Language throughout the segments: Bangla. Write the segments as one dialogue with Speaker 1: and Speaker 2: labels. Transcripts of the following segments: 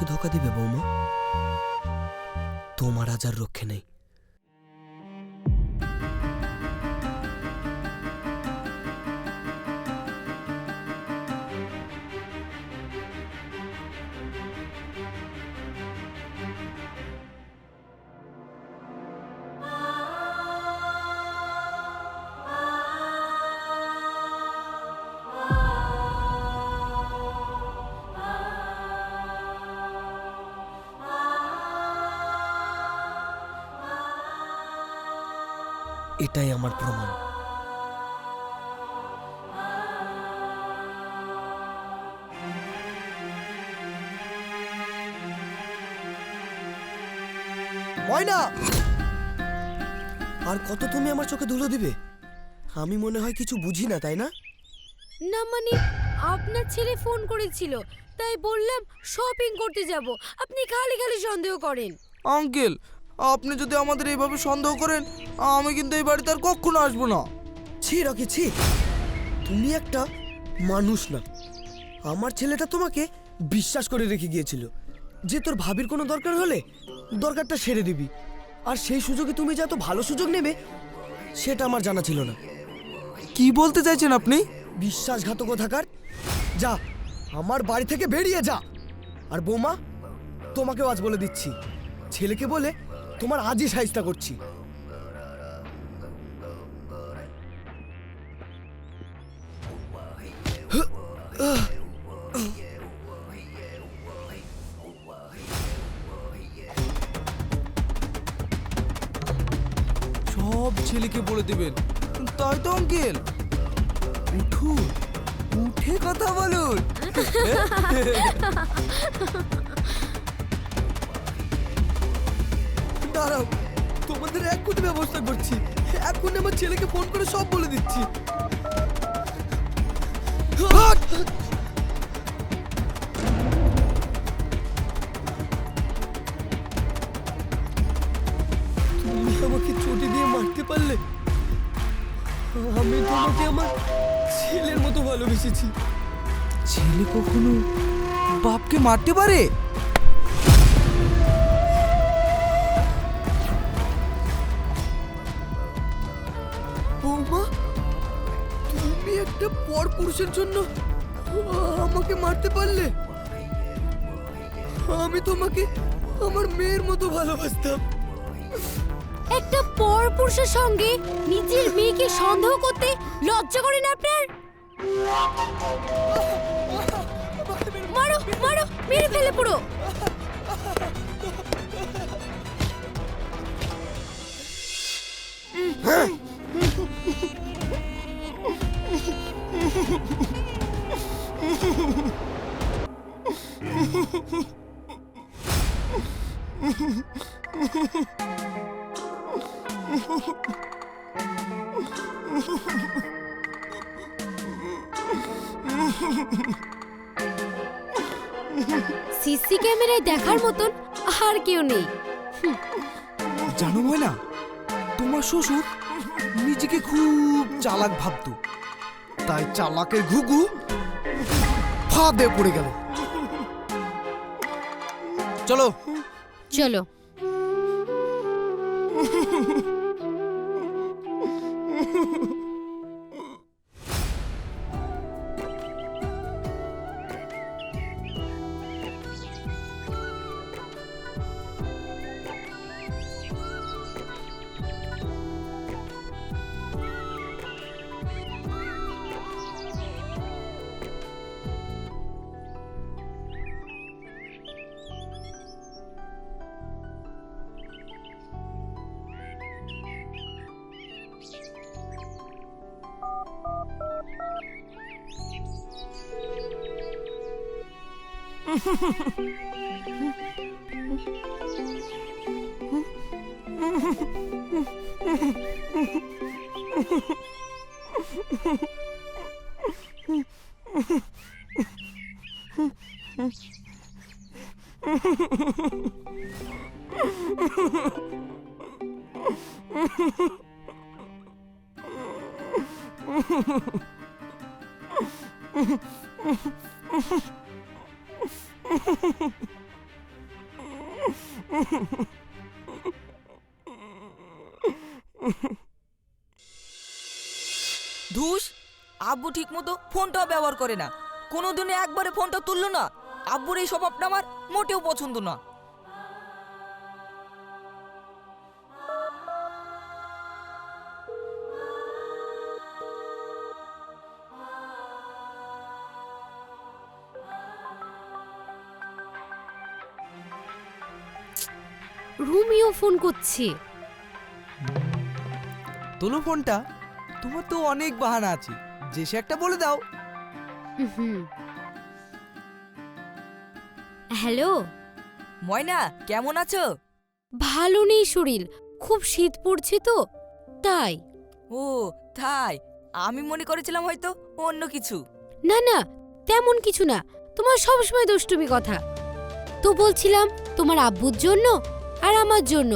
Speaker 1: আমাকে ধোকা দিবে বৌমা? তোমার আজ আর রক্ষে নেই। এটাই আমার প্রমাণ। ময়না, আর কত তুমি আমার চোখে ধুলো দিবে? আমি মনে হয় কিছু বুঝি না, তাই না?
Speaker 2: না মানে আপনার ছেলে ফোন করেছিল, তাই বললাম শপিং করতে যাব। আপনি খালি খালি সন্দেহ করেন।
Speaker 3: আঙ্কেল, আপনি যদি আমাদের এইভাবে সন্দেহ করেন, আমি কিন্তু এই বাড়িতে আর কখনো আসবো না।
Speaker 1: ছি রকি, ছি। তুমি একটা মানুষ না। আমার ছেলেটা তোমাকে বিশ্বাস করে রেখে গিয়েছিল যে তোর ভাবির কোনো দরকার হলে দরকারটা সেরে দিবি, আর সেই সুযোগে তুমি যে এত ভালো সুযোগ নেবে সেটা আমার জানা ছিল না।
Speaker 3: কি বলতে চাইছেন আপনি?
Speaker 1: বিশ্বাসঘাতক থাকার, যা আমার বাড়ি থেকে বেরিয়ে যা। আর বৌমা, তোমাকেও আজ বলে দিচ্ছি, ছেলেকে বলে তোমার আজই সাহিস্তা করছি।
Speaker 3: সব ছেলেকে বলে দেবেন, তাই তো আঙ্কেল? উঠুন, উঠে কথা বলুন।
Speaker 1: দাঁড়াও, তোমাদের এক্ষুনি ব্যবস্থা করছি। এক্ষুনি আমার ছেলেকে ফোন করে সব বলে দিচ্ছি। তুমি আমাকে চটি দিয়ে মারতে পারলে? আমি তোমাকে আমার ছেলের মতো ভালোবেসেছি।
Speaker 3: ছেলে কখনো বাপকে মারতে পারে?
Speaker 1: বৌমা, তুমি একটা পরপুরুষের জন্য আমাকে মারতে পারলে? আমি তোমাকে আমার মেয়ের মতো ভালোবাসতাম।
Speaker 2: একটা পরপুরুষের সঙ্গে নিজের মেয়েকে সন্দেহ করতে লজ্জা করে না আপনার? মারো মারো, মেরে ফেলে পুরো। সিসি ক্যামেরায় দেখার মতন আর কেউ নেই।
Speaker 3: জানো ময়না, তোমার শ্বশুর নিজেকে খুব চালাক ভাবতো, তাই চালাকের ঘুঘু ফাঁদে পড়ে গেল। চলো
Speaker 2: চলো।
Speaker 4: ধুস, আব্বু ঠিক মতো ফোনটাও ব্যবহার করে না। কোনোদিনও একবারে ফোনটা তুললো না। আব্বুর এই স্বভাবটা আমার মোটেও পছন্দ না।
Speaker 2: রুমিও ফোন করছে।
Speaker 3: তোলো ফোনটা, তোমার তো অনেক বাহানা আছে, যে সে একটা বলে দাও।
Speaker 2: হুম। হ্যালো,
Speaker 4: ময়না, কেমন আছো?
Speaker 2: ভালো নেই শরীর, খুব শীত পড়ছে তো তাই।
Speaker 4: ও তাই, আমি মনে করেছিলাম হয়তো অন্য কিছু।
Speaker 2: না না, তেমন কিছু না, তোমার সবসময় দুষ্টুমি কথা। তো বলছিলাম তোমার আব্বুর জন্য আর আমার জন্য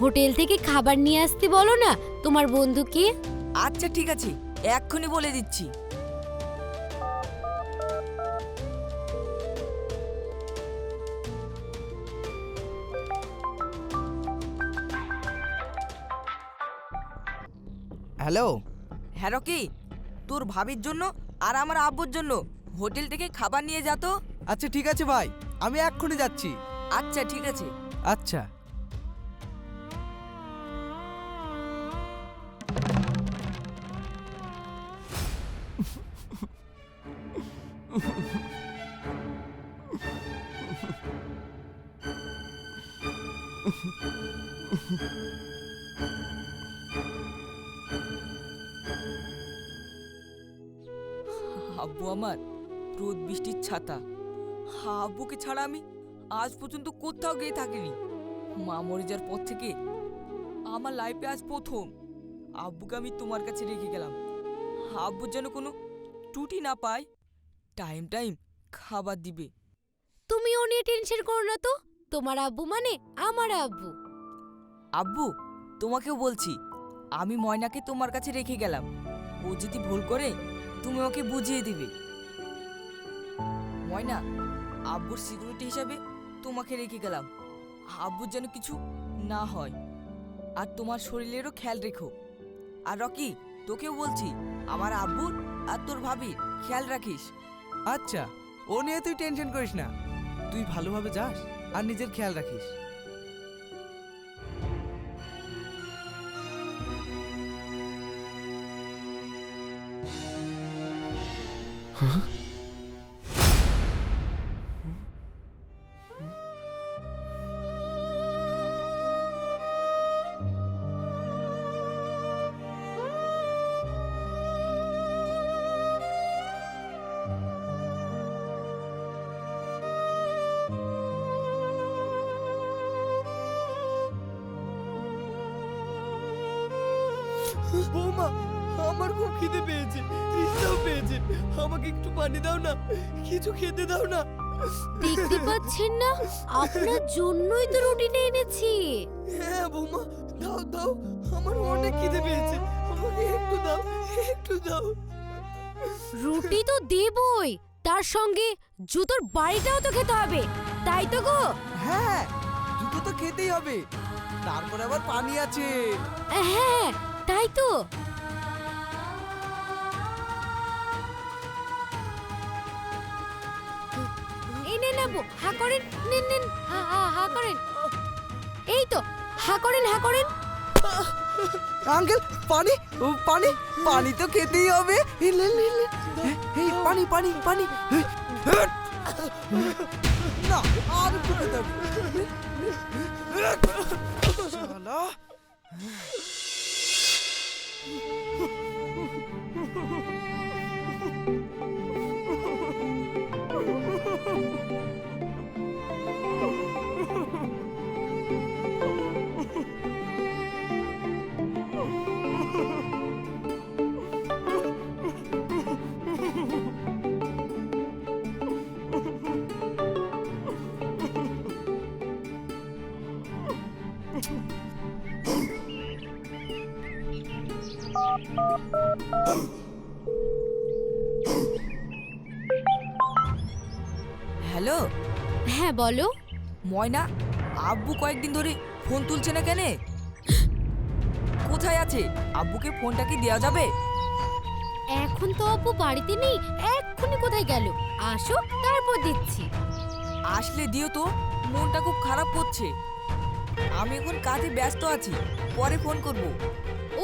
Speaker 2: হোটেল থেকে খাবার নিয়ে আসতে বলো না তোমার বন্ধুকে।
Speaker 4: আচ্ছা ঠিক আছে, এক্ষুনি বলে দিচ্ছি।
Speaker 3: হ্যালো।
Speaker 4: হ্যাঁ রকি, তোর ভাবির জন্য আর আমার আব্বুর জন্য হোটেল থেকে খাবার নিয়ে যা তো।
Speaker 3: আচ্ছা ঠিক আছে ভাই, আমি এক্ষুনি যাচ্ছি।
Speaker 4: আচ্ছা ঠিক আছে।
Speaker 3: আচ্ছা।
Speaker 4: আব্বু আমার রোদ বৃষ্টির ছাতা। আব্বুকে ছাড়া আমি আজ পর্যন্ত কোথাও গিয়ে থাকিনি। মা মরে যাওয়ার পর থেকে আমার লাইফে আজ প্রথম আব্বুকে আমি তোমার কাছে রেখে গেলাম। আব্বু যেন কোনো ত্রুটি না পায়, টাইম টাইম খাবার দিবে।
Speaker 2: তুমি ও নিয়ে টেনশন করো না তো, তোমার আব্বু মানে আমার আব্বু।
Speaker 4: আব্বু, তোমাকেও বলছি, আমি ময়নাকে তোমার কাছে রেখে গেলাম। ও যদি ভুল করে তুমি ওকে বুঝিয়ে দিবে। ময়না, আব্বুর সিকিউরিটি হিসাবে তোমাকে রেখে গেলাম। আব্বুর যেন কিছু না হয়, আর তোমার শরীরেরও খেয়াল রেখো। আর রকি, তোকেও বলছি, আমার আব্বুর আর তোর ভাবির খেয়াল রাখিস।
Speaker 3: আচ্ছা, ও নিয়ে তুই টেনশন করিস না, তুই ভালোভাবে যাস আর নিজের খেয়াল রাখিস।
Speaker 1: বৌমা, আমার খুব খিদে পেয়েছে, তৃষ্ণাও পেয়েছে, আমাকে একটু পানি দাও না, কিছু খেতে দাও না।
Speaker 2: দেখতে পাচ্ছেন না, আপনার জন্যই তো রুটিনে এনেছি।
Speaker 1: হ্যাঁ বৌমা, দাও দাও, আমার অনেক খিদে পেয়েছে, আমাকে একটু দাও, একটু দাও।
Speaker 2: রুটি তো দেবই, তার সঙ্গে জুতোর বাড়িটাও তো খেতে হবে, তাই তো গো?
Speaker 3: হ্যাঁ, দুটো তো খেতেই হবে, তারপরে আবার পানি আছে।
Speaker 2: হ্যাঁ, তাই তো। এই নেন আব্বু, হা করেন, নিন নিন, হা হা হা করেন। এই তো, হা করেন, হা করেন।
Speaker 3: আঙ্কেল, পানি, ও পানি, পানি তো খেতেই হবে। এই লে, লে, লে। এই পানি, পানি, পানি। না, আর একটু খেতে হবে। শালা।
Speaker 4: হ্যালো।
Speaker 2: হ্যাঁ বলো।
Speaker 4: ময়না, আব্বু কয়েকদিন ধরে ফোন তুলছে না কেন? কোথায় আছে? আব্বুকে ফোনটা কি দেওয়া যাবে?
Speaker 2: এখন তো আব্বু বাড়িতে নেই, এক্ষুনি কোথায় গেল? আসো তারপর দিচ্ছি।
Speaker 4: আসলে দিও তো, মনটা খুব খারাপ করছে। আমি এখন কাজে ব্যস্ত আছি, পরে ফোন করব।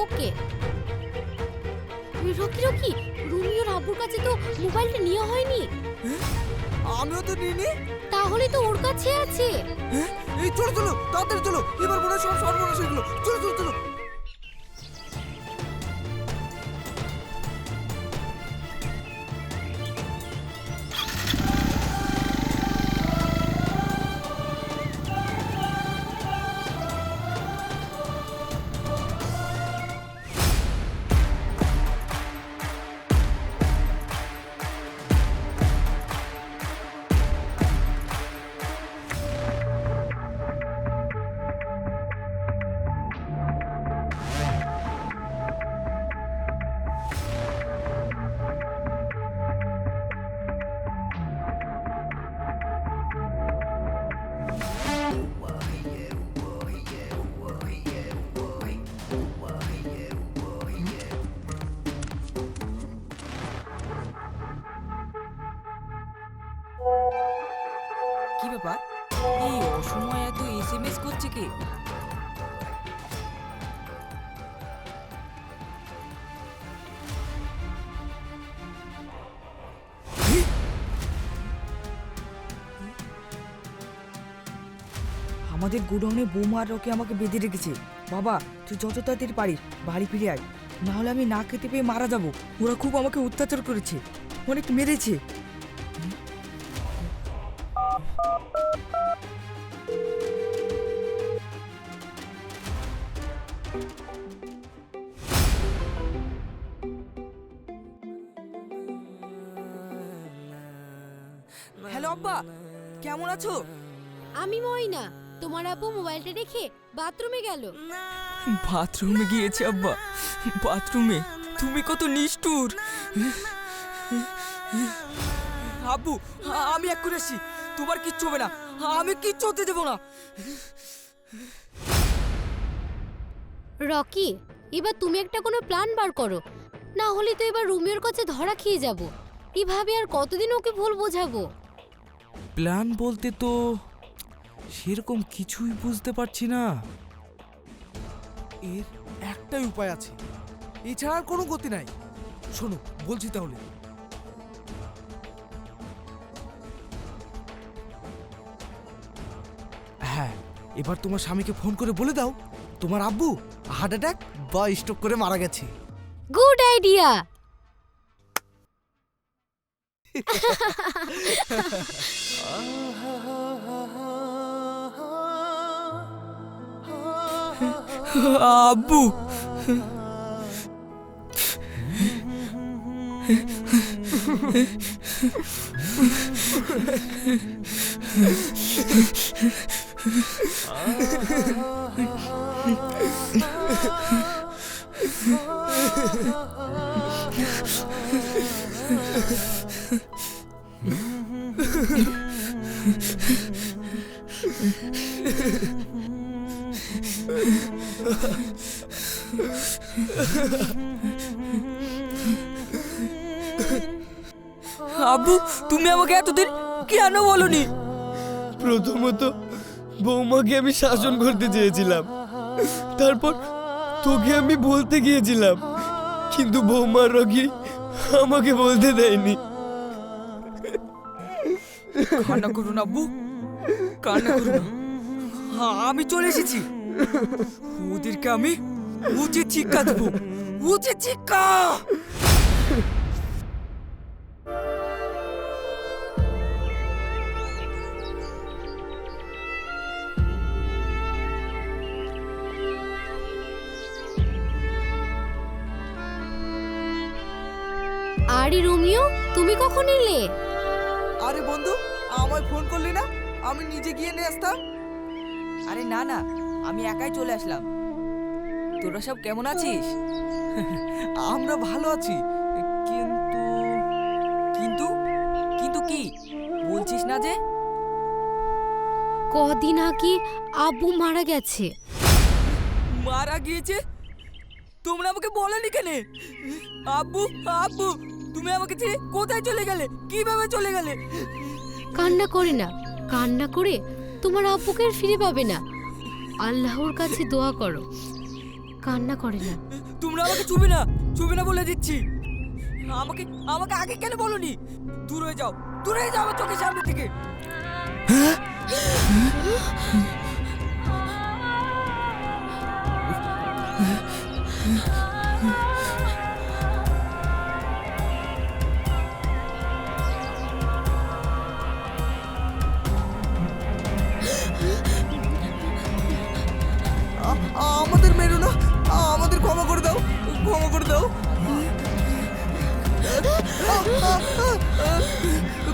Speaker 2: ওকে। রকি রকি, রুমিওর আব্বুর কাছে তো মোবাইলটা নেওয়া হয়নি।
Speaker 3: আমিও তো নিইনি।
Speaker 2: তাহলে তো ওর কাছে আছে।
Speaker 3: এই চলো চলো, তাড়াতাড়ি চলো, এবার মনে হয় সব সর্বনাশ হয়ে গেল। চলো চলো চলো।
Speaker 4: কি ব্যাপার? এই অসময়ে এত এসএমএস করছে কে? আমাদের গোডাউনে বৌমা আর রকি আমাকে বেঁধে রেখেছে। বাবা, তুই যত তাড়াতাড়ি পারিস বাড়ি ফিরে আয়, না হলে আমি না খেতে পেয়ে মারা যাব। ওরা খুব আমাকে অত্যাচার করেছে, অনেক মেরেছে। হ্যালো আব্বা, কেমন আছো?
Speaker 2: আমি ময়না, তোমার আব্বু মোবাইলটা রেখে বাথরুমে গেল।
Speaker 4: বাথরুমে গিয়েছে আব্বা? বাথরুমে? তুমি কত নিষ্ঠুর! আব্বু, আমি এক করে আসছি, তোমার কিচ্ছু হবে না, আমি কিচ্ছু হতে দেবো না।
Speaker 2: রকি, এবার তুমি একটা কোনো প্ল্যান বার করো, না হলে তো এবার রুমিওর কাছে ধরা খেয়ে যাব। এভাবে আর কতদিন ওকে ভুল বোঝাবো?
Speaker 5: প্ল্যান বলতে তো সেরকম কিছুই বুঝতে পারছি না।
Speaker 3: এর একটাই উপায় আছে, এছাড়া আর কোনো গতি নাই। শোনো, বলছি তাহলে। হ্যাঁ, এবার তোমার স্বামীকে ফোন করে বলে দাও তোমার আব্বু হার্ট অ্যাটাক বা স্ট্রোক করে মারা গেছে।
Speaker 2: Good idea.
Speaker 4: আব্বু, আব্বু, তুমি আমাকে এতদিন কেন বলনি?
Speaker 1: প্রথমত বৌমাকে আমি শাসন করতে চেয়েছিলাম, তারপর তোকে আমি বলতে গিয়েছিলাম, কিন্তু বৌমার রকি আমাকে বলতে দেয়নি।
Speaker 4: কান্না করুন আব্বু, কান্না করুন। আমি চলে এসেছি, ওদেরকে আমি উচিত শিক্ষা দেবো, উচিত শিক্ষা।
Speaker 2: আরে রোমিও, তুমি কখন এলে?
Speaker 3: আরে বন্ধু, আমায় ফোন করলি না? আমি নিজে গিয়ে নিয়ে আসতাম।
Speaker 4: আরে না না, আমি একাই চলে আসলাম। তোরা সব কেমন আছিস?
Speaker 3: আমরা ভালো আছি, কিন্তু
Speaker 4: কিন্তু কিন্তু কি বলছিস না যে?
Speaker 2: কদিন আগে আব্বু মারা গেছে।
Speaker 4: মারা গিয়েছে? তোমরা আমাকে বলনি কেন? আব্বু, আব্বু, তুমি আমাকে ছেড়ে কোথায় চলে গেলে? কিভাবে চলে গেলে?
Speaker 2: কান্না করে না, কান্না করে তোমার আব্বুকে আর ফিরে পাবে না। আল্লাহর কাছে দোয়া করো, কান্না করে না।
Speaker 4: তোমরা আমাকে চুবে না বলে দিচ্ছি। আমাকে আমাকে আগে কেন বলনি? দূর হয়ে যাও, দূর হয়ে যাও আমার চোখের সামনে থেকে।
Speaker 3: আমাদের মেরো না, আমাদের ক্ষমা করে দাও, ক্ষমা করে দাও।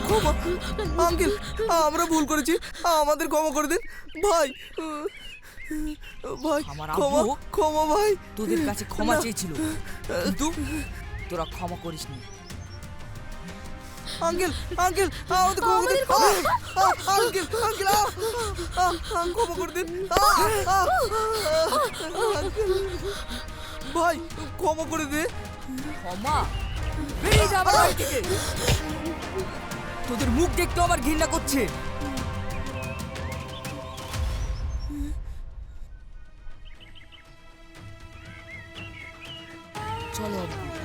Speaker 3: ক্ষমা আঙ্কেল, আমরা ভুল করেছি, আমাদের ক্ষমা করে দিন ভাই। ভাই
Speaker 4: আমার
Speaker 3: ক্ষমা,
Speaker 4: আব্বু
Speaker 3: ক্ষমা ভাই।
Speaker 4: তোদের কাছে ক্ষমা
Speaker 3: না।
Speaker 4: চেয়েছিল, কিন্তু তোরা ক্ষমা করিসনি।
Speaker 3: আঙ্কেল, আঙ্কেল, আমাদের ক্ষমা করে দিন। আঙ্কেল, আঙ্কেল, ক্ষমা করে দিন। আঙ্কেল, ভাই ক্ষমা করে দে।
Speaker 4: ক্ষমা? বেরিয়ে যা আমার বাড়ি থেকে। তোদের মুখ দেখতে আমার ঘৃণা করছে। চলো আব্বু।